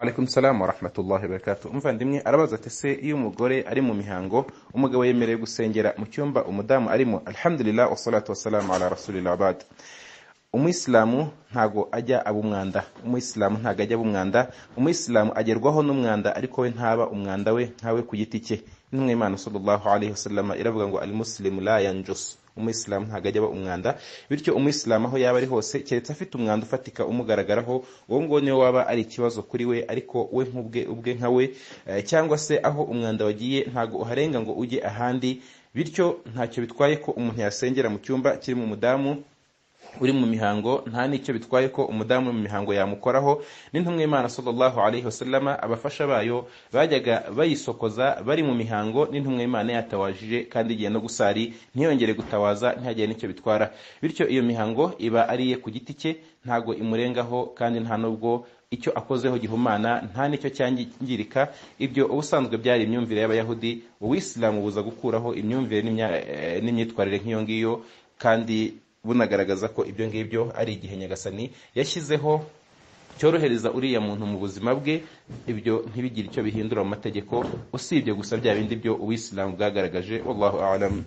Alaikum salam wa rahmatullahi wa barakatuh. Umuvandimwe arabaza ati se iyo umugore ari mu mihango umugabo yemerewe gusengera mu cyumba umudamu arimo? Alhamdulillah wassalatu wassalamu ala rasulillah ba'd. Umuyisilamu ntago ajya abumwanda, umuyisilamu ntago ajya abumwanda, umuyisilamu agerwaho n'umwanda ariko we ntaba umwanda we nkawe ku giti cye. Intumwa y'Imana sallallahu alaihi wasallam iravuga ngo al-muslimu la yanjus, umuyisilamu ntago ajya umwanda. Bityo umuyisilamu aho yaba ari hose keretse afite umwanda ufatika umugaragaraho, uwo ngo niyo waba ari ikibazo kuri we, ariko we ubwe nkawe cyangwa se aho umwanda wagiye ntago uharenga ngo ujye ahandi. Bityo ntacyo bitwaye ko umuntu yasengera mu cyumba kiri mu mudamu uri mu mihango, nta nicyo bitwaye ko umudamu mu mihango yamukoraho. N'intumwa y'Imana sallallahu alaihi wasallam abafasha bayo bajyaga bayisokoza bari mu mihango, n'intumwa y'Imana yatawajije kandi igiye no gusari ntiyongere gutawaza, ntihagire nicyo bitwara. Bityo iyo mihango iba ariye ku giti cye, ntago imurengaho kandi nta nubwo icyo akozeho gihumana, nta nicyo cyangirika. Ibyo ubusanzwe byari imyumvire y'Abayahudi, Uwisilamu buza gukuraho imyumvire n'imyitwarire nk'iyo ngiyo, kandi bunagaragaza ko ibyo ngibyo ari igihe Nyagasani yashyizeho cyorohereza uriya muntu mu buzima bwe. Ibyo ntibigire icyo bihindura mu mategeko, usibye gusa bya bindi byo Uwisilamu bwagaragaje. Wallahu a'lam.